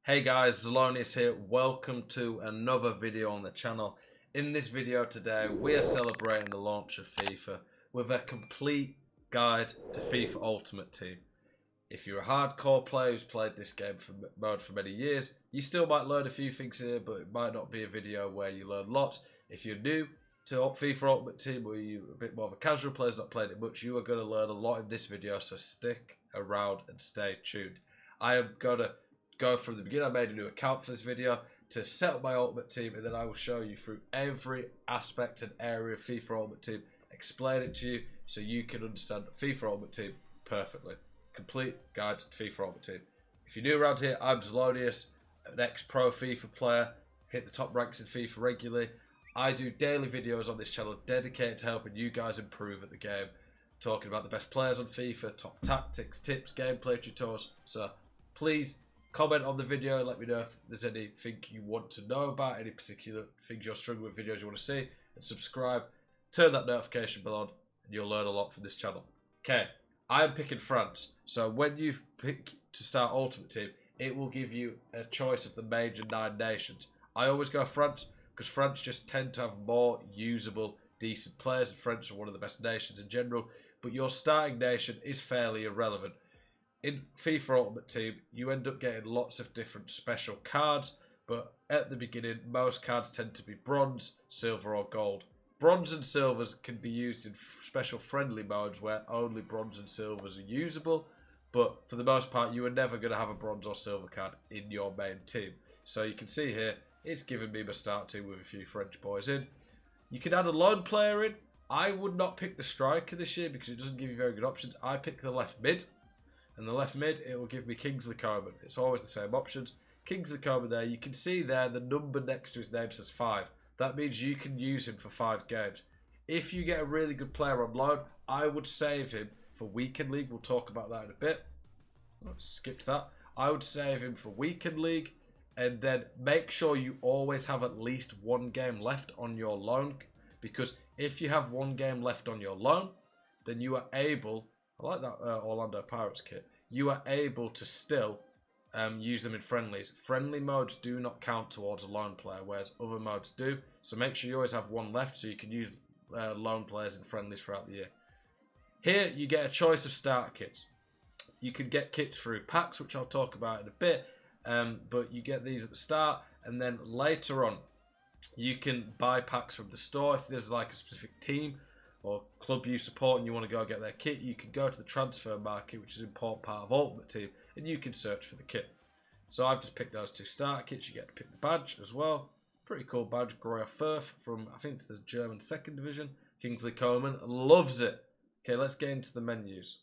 Hey guys, Zelonius here. Welcome to another video on the channel. In this video today, we are celebrating the launch of FIFA with a complete guide to FIFA Ultimate Team. If you're a hardcore player who's played this mode for many years, you still might learn a few things here, but it might not be a video where you learn lots. If you're new to FIFA Ultimate Team, or you're a bit more of a casual player who's not played it much, you are going to learn a lot in this video, so stick around and stay tuned. I am going to go from the beginning. I made a new account for this video to set up my Ultimate Team, and then I will show you through every aspect and area of FIFA Ultimate Team, explain it to you so you can understand FIFA Ultimate Team perfectly. Complete guide to FIFA Ultimate Team. If you're new around here, I'm Zelonius, an ex-pro FIFA player, hit the top ranks in FIFA regularly. I do daily videos on this channel dedicated to helping you guys improve at the game, talking about the best players on FIFA, top tactics, tips, gameplay tutorials. So please comment on the video and let me know if there's anything you want to know about, any particular things you're struggling with, videos you want to see, and subscribe, turn that notification bell on, and you'll learn a lot from this channel. Okay, I am picking France, so when you pick to start Ultimate Team, it will give you a choice of the major 9 nations. I always go France, because France just tend to have more usable, decent players, and French are one of the best nations in general, but your starting nation is fairly irrelevant. In FIFA Ultimate Team, you end up getting lots of different special cards, but at the beginning, most cards tend to be bronze, silver, or gold. Bronze and silvers can be used in special friendly modes where only bronze and silvers are usable, but for the most part, you are never going to have a bronze or silver card in your main team. So you can see here, it's giving me my start team with a few French boys in. You can add a lone player in. I would not pick the striker this year because it doesn't give you very good options. I pick the left mid. And the left mid, it will give me Kingsley Coman. It's always the same options. Kingsley Coman there, you can see there the number next to his name says 5. That means you can use him for 5 games. If you get a really good player on loan, I would save him for Weekend League. We'll talk about that in a bit. Skipped that. I would save him for Weekend League. And then make sure you always have at least 1 game left on your loan. Because if you have 1 game left on your loan, then you are able... I like that Orlando Pirates kit. You are able to still use them in friendlies. Friendly modes do not count towards a lone player, whereas other modes do. So make sure you always have 1 left so you can use lone players in friendlies throughout the year. Here you get a choice of starter kits. You can get kits through packs, which I'll talk about in a bit, but you get these at the start, and then later on you can buy packs from the store if there's like a specific team or club you support and you want to go get their kit. You can go to the transfer market, which is an important part of Ultimate Team, and you can search for the kit. So I've just picked those 2 starter kits. You get to pick the badge as well. Pretty cool badge. Groya Firth from, I think it's the German 2nd Division. Kingsley Coman loves it. Okay, let's get into the menus.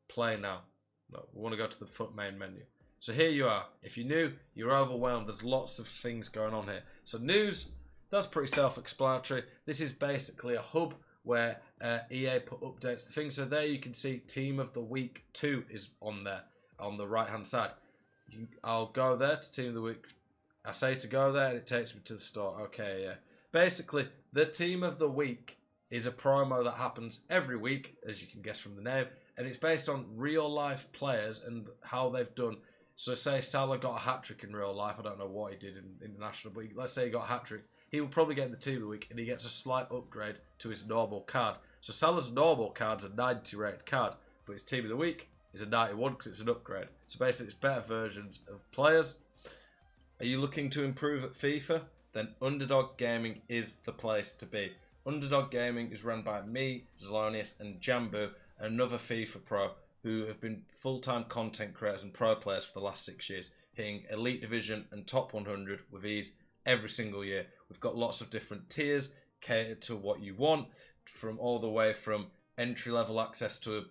Play now. No, we want to go to the main menu. So here you are. If you're new, you're overwhelmed. There's lots of things going on here. So news. That's pretty self-explanatory. This is basically a hub where EA put updates to things. So there you can see Team of the Week 2 is on there, on the right-hand side. I'll go there to Team of the Week. I say to go there and it takes me to the store. Okay, yeah. Basically, the Team of the Week is a promo that happens every week, as you can guess from the name. And it's based on real-life players and how they've done. So say Salah got a hat-trick in real life. I don't know what he did in international, but let's say he got a hat-trick. He will probably get the Team of the Week, and he gets a slight upgrade to his normal card. So Salah's normal card's a 90 rated card, but his Team of the Week is a 91 because it's an upgrade. So basically, it's better versions of players. Are you looking to improve at FIFA? Then Underdog Gaming is the place to be. Underdog Gaming is run by me, Zelonius, and Jambu, another FIFA pro, who have been full-time content creators and pro players for the last 6 years, hitting Elite Division and Top 100 with ease every single year. We've got lots of different tiers catered to what you want, from all the way from entry-level access to a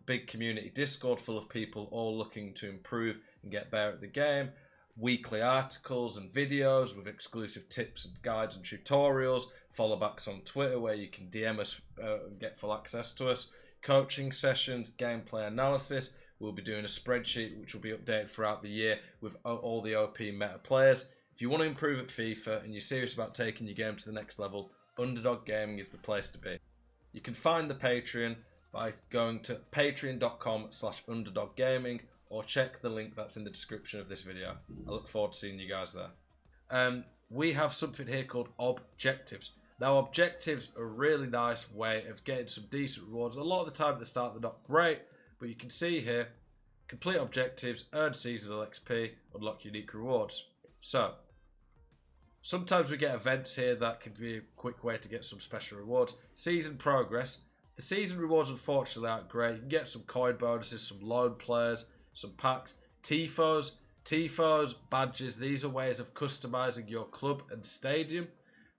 big community Discord full of people all looking to improve and get better at the game, weekly articles and videos with exclusive tips and guides and tutorials, follow backs on Twitter where you can DM us and get full access to us, coaching sessions, gameplay analysis. We'll be doing a spreadsheet which will be updated throughout the year with all the OP meta players. If you want to improve at FIFA and you're serious about taking your game to the next level, Underdog Gaming is the place to be. You can find the Patreon by going to patreon.com/underdoggaming or check the link that's in the description of this video. I look forward to seeing you guys there. We have something here called objectives. Now, objectives are a really nice way of getting some decent rewards. A lot of the time at the start they're not great, but you can see here, complete objectives, earn seasonal XP, unlock unique rewards. So, sometimes we get events here that can be a quick way to get some special rewards. Season progress. The season rewards unfortunately aren't great. You can get some coin bonuses, some loan players, some packs. Tifos, badges. These are ways of customizing your club and stadium.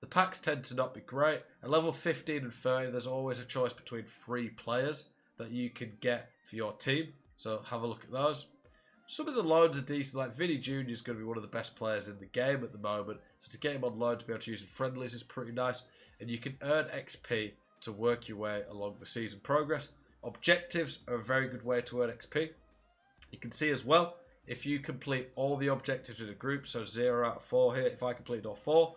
The packs tend to not be great. At level 15 and 30, there's always a choice between 3 players that you can get for your team. So have a look at those. Some of the loans are decent, like Vinny Jr. is going to be one of the best players in the game at the moment. So to get him on loan to be able to use in friendlies is pretty nice. And you can earn XP to work your way along the season progress. Objectives are a very good way to earn XP. You can see as well, if you complete all the objectives in a group, so 0 out of 4 here, if I complete all 4,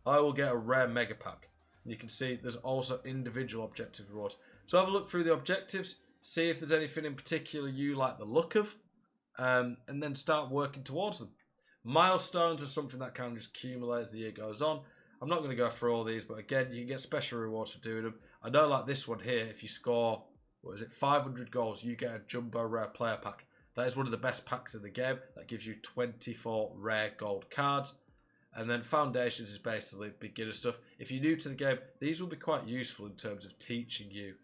I will get a rare mega pack. And you can see there's also individual objective rewards. So have a look through the objectives, see if there's anything in particular you like the look of, and then start working towards them. Milestones are something that kind of just accumulates as the year goes on. I'm not going to go through all these, but again, you can get special rewards for doing them. I know, like this one here, if you score, 500 goals, you get a jumbo rare player pack. That is one of the best packs in the game. That gives you 24 rare gold cards. And then foundations is basically beginner stuff. If you're new to the game, these will be quite useful in terms of teaching you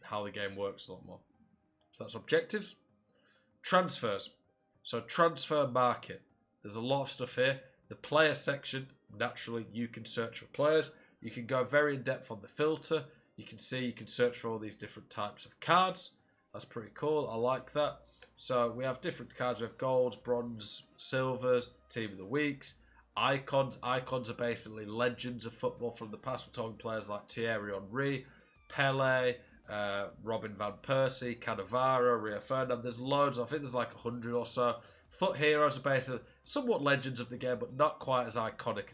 how the game works a lot more. So that's objectives. Transfers. So transfer market. There's a lot of stuff here. The player section, naturally, you can search for players. You can go very in depth on the filter. You can see you can search for all these different types of cards. That's pretty cool. I like that. So we have different cards. We have golds, bronze, silvers, team of the weeks. Icons. Icons are basically legends of football from the past. We're talking players like Thierry Henry, Pele, Robin van Persie, Cannavaro, Rio Ferdinand. There's loads. I think there's like 100 or so. Foot heroes are basically somewhat legends of the game, but not quite as iconic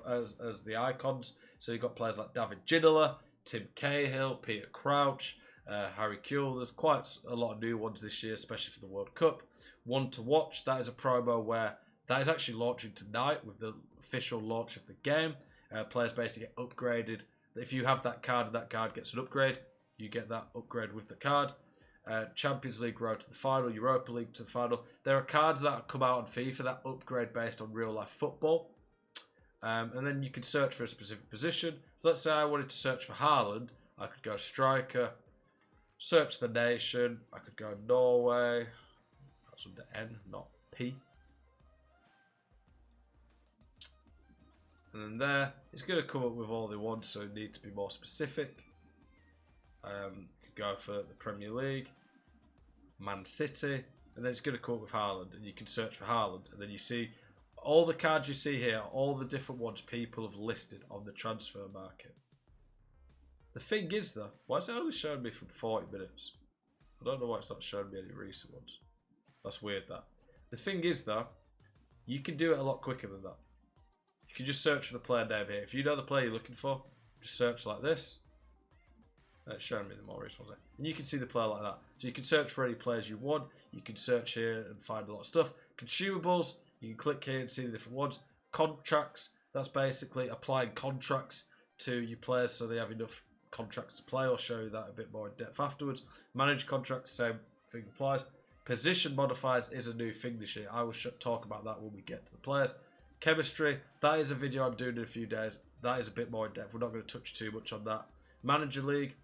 as the icons. So you've got players like David Ginola, Tim Cahill, Peter Crouch, Harry Kewell. There's quite a lot of new ones this year, especially for the World Cup. One to watch. That is a promo where that is actually launching tonight with the official launch of the game. Players basically get upgraded. If you have that card and that card gets an upgrade, you get that upgrade with the card. Champions League road to the final, Europa League to the final. There are cards that come out on FIFA that upgrade based on real life football. And then you can search for a specific position. So let's say I wanted to search for Haaland. I could go striker, search the nation. I could go Norway. That's under N, not P. And then there, it's going to come up with all they want, so you need to be more specific. You could go for the Premier League, Man City, and then it's going to come up with Haaland, and you can search for Haaland, and then you see all the cards you see here, all the different ones people have listed on the transfer market. The thing is though, why is it only showing me from 40 minutes? I don't know why it's not showing me any recent ones. That's weird that. The thing is though, you can do it a lot quicker than that. You can just search for the player name here. If you know the player you're looking for, just search like this. It's showing me the more recent ones. And you can see the player like that. So you can search for any players you want. You can search here and find a lot of stuff. Consumables, you can click here and see the different ones. Contracts, that's basically applying contracts to your players so they have enough contracts to play. I'll show you that a bit more in depth afterwards. Manage contracts, same thing applies. Position modifiers is a new thing this year. I will talk about that when we get to the players. Chemistry, that is a video I'm doing in a few days. That is a bit more in depth. We're not going to touch too much on that. Manager League,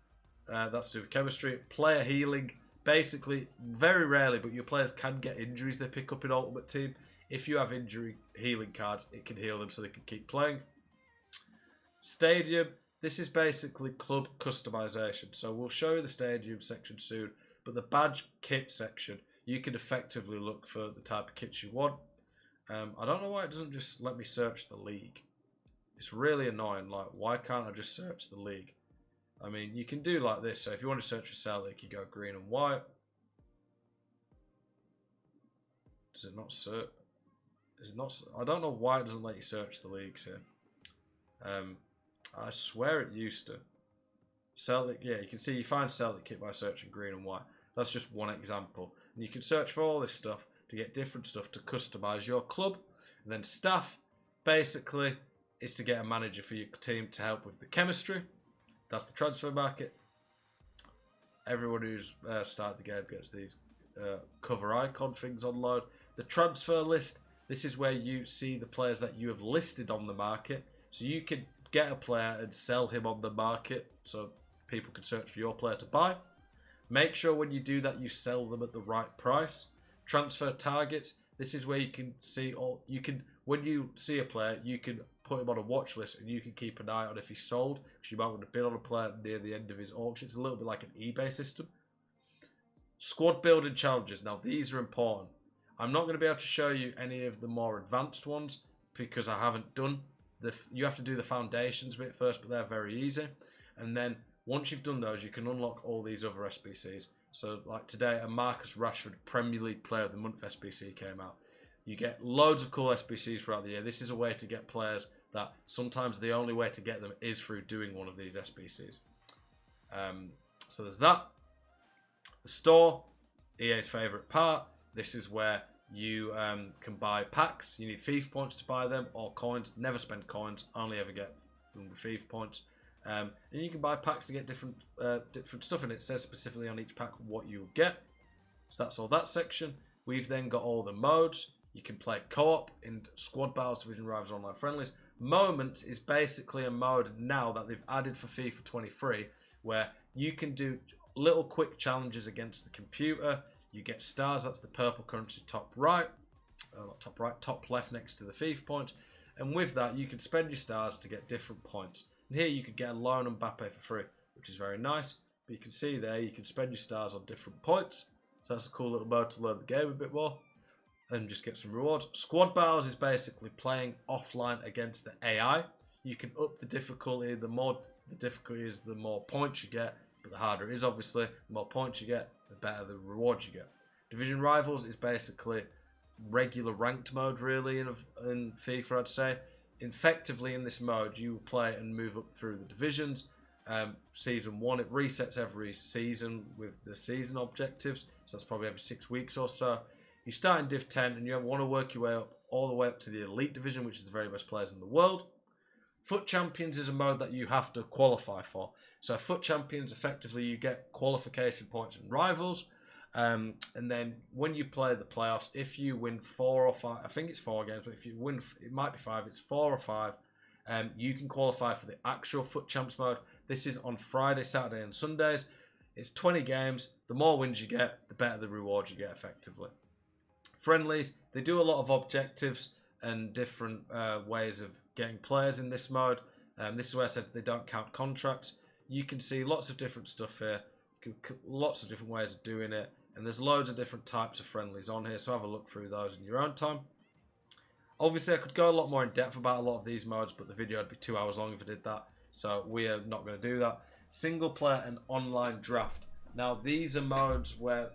that's to do with chemistry. Player healing, basically, very rarely, but your players can get injuries they pick up in Ultimate Team. If you have injury healing cards, it can heal them so they can keep playing. Stadium, this is basically club customization. So we'll show you the stadium section soon, but the badge kit section, you can effectively look for the type of kits you want. I don't know why it doesn't just let me search the league. It's really annoying. Like, why can't I just search the league? I mean, you can do like this. So if you want to search for Celtic, you go green and white. Does it not search? Is it not? I don't know why it doesn't let you search the leagues here. I swear it used to. Celtic, yeah, you can see you find Celtic kit by searching green and white. That's just one example. And you can search for all this stuff to get different stuff to customize your club. And then staff, basically, is to get a manager for your team to help with the chemistry. That's the transfer market. Everyone who's started the game gets these cover icon things on load. The transfer list, this is where you see the players that you have listed on the market. So you can get a player and sell him on the market so people can search for your player to buy. Make sure when you do that you sell them at the right price. Transfer targets, this is where you can see when you see a player, you can put him on a watch list and you can keep an eye on if he's sold, because you might want to bid on a player near the end of his auction. It's a little bit like an eBay system. Squad building challenges, now these are important. I'm not going to be able to show you any of the more advanced ones because I haven't done you have to do the foundations bit first, but they're very easy. And then once you've done those, you can unlock all these other SBCs. So like today, a Marcus Rashford Premier League Player of the Month SBC came out. You get loads of cool SBCs throughout the year. This is a way to get players that sometimes the only way to get them is through doing one of these SBCs. So there's that. The store, EA's favourite part. This is where you can buy packs. You need FIFA points to buy them, or coins. Never spend coins, only ever get them with FIFA points. And you can buy packs to get different stuff, and it says specifically on each pack what you get. So that's all that section. We've then got all the modes. You can play co-op in squad battles, division rivals, online friendlies. Moments is basically a mode now that they've added for FIFA 23 where you can do little quick challenges against the computer. You get stars, that's the purple currency top right, top left next to the FIFA point. And with that, you can spend your stars to get different points. And here you could get a loan Mbappe for free, which is very nice. But you can see there, you can spend your stars on different points. So that's a cool little mode to learn the game a bit more. And just get some rewards. Squad battles is basically playing offline against the AI. You can up the difficulty. The more the difficulty is, the more points you get. But the harder it is, obviously. The more points you get, the better the rewards you get. Division Rivals is basically regular ranked mode, really, in FIFA, I'd say. Effectively, in this mode, you play and move up through the divisions. Season 1, it resets every season with the season objectives. So that's probably every 6 weeks or so. You start in Div 10 and you want to work your way up all the way up to the Elite Division, which is the very best players in the world. Foot Champions is a mode that you have to qualify for. So Foot Champions, effectively, you get qualification points in Rivals. And then when you play the playoffs, if you win 4 or 5, I think it's 4 games, but if you win, it might be 5, it's 4 or 5, you can qualify for the actual Foot Champs mode. This is on Friday, Saturday and Sundays. It's 20 games. The more wins you get, the better the rewards you get, effectively. Friendlies, they do a lot of objectives and different ways of getting players in this mode. This is where I said they don't count contracts. You can see lots of different stuff here, lots of different ways of doing it, and there's loads of different types of friendlies on here, so have a look through those in your own time. Obviously, I could go a lot more in depth about a lot of these modes, but the video would be 2 hours long if I did that, so we are not going to do that. Single player and online draft. Now, these are modes where,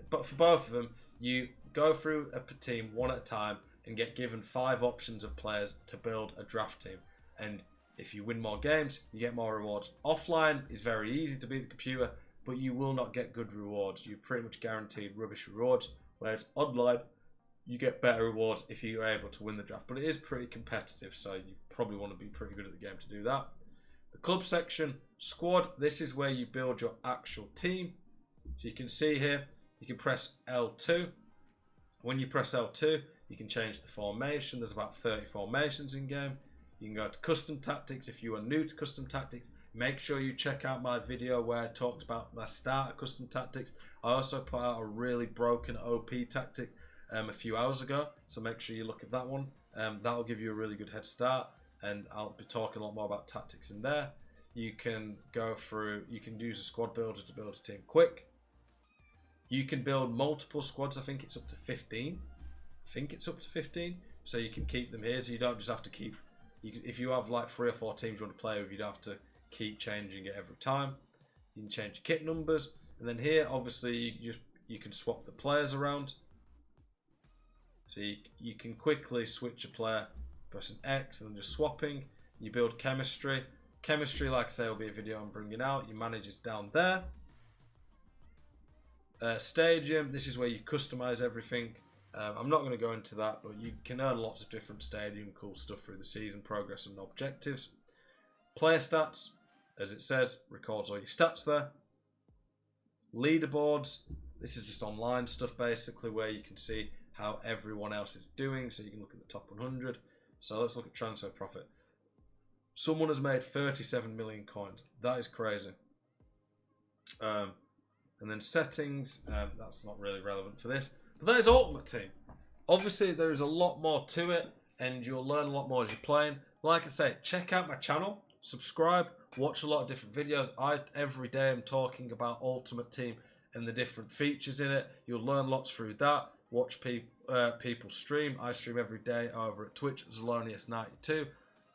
but for both of them, you go through a team one at a time and get given 5 options of players to build a draft team. And if you win more games, you get more rewards. Offline is very easy to beat the computer, but you will not get good rewards. You're pretty much guaranteed rubbish rewards. Whereas online, you get better rewards if you're able to win the draft. But it is pretty competitive, so you probably want to be pretty good at the game to do that. The club section, squad, this is where you build your actual team. So you can see here, you can press L2. When you press L2, you can change the formation. There's about 30 formations in game. You can go to custom tactics. If you are new to custom tactics, make sure you check out my video where I talked about my start of custom tactics. I also put out a really broken OP tactic a few hours ago, so make sure you look at that one. That'll give you a really good head start, and I'll be talking a lot more about tactics in there. You can go through, you can use a squad builder to build a team quick. You can build multiple squads. I think it's up to 15. So you can keep them here, so you don't just have to keep, if you have like 3 or 4 teams you want to play with, you don't have to keep changing it every time. You can change your kit numbers, and then here obviously you can swap the players around. So you can quickly switch a player, pressing X and then just swapping. You build chemistry. Chemistry, like I say, will be a video I'm bringing out. Your manager's down there. Stadium, this is where you customize everything. I'm not going to go into that, but you can earn lots of different stadium cool stuff through the season, progress and objectives. Player stats, as it says, records all your stats there. Leaderboards, this is just online stuff basically, where you can see how everyone else is doing, so you can look at the top 100. So let's look at transfer profit. Someone has made 37 million coins. That is crazy. And then settings, that's not really relevant for this. But that is Ultimate Team. Obviously, there is a lot more to it, and you'll learn a lot more as you're playing. Like I say, check out my channel, subscribe, watch a lot of different videos. Every day I'm talking about Ultimate Team and the different features in it. You'll learn lots through that. Watch people stream. I stream every day over at Twitch, Zelonius92.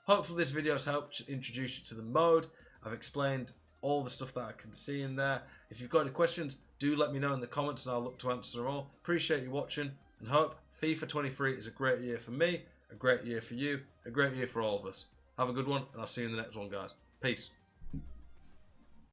Hopefully this video has helped introduce you to the mode. I've explained all the stuff that I can see in there. If you've got any questions, do let me know in the comments and I'll look to answer them all. Appreciate you watching and hope FIFA 23 is a great year for me, a great year for you, a great year for all of us. Have a good one and I'll see you in the next one, guys. Peace.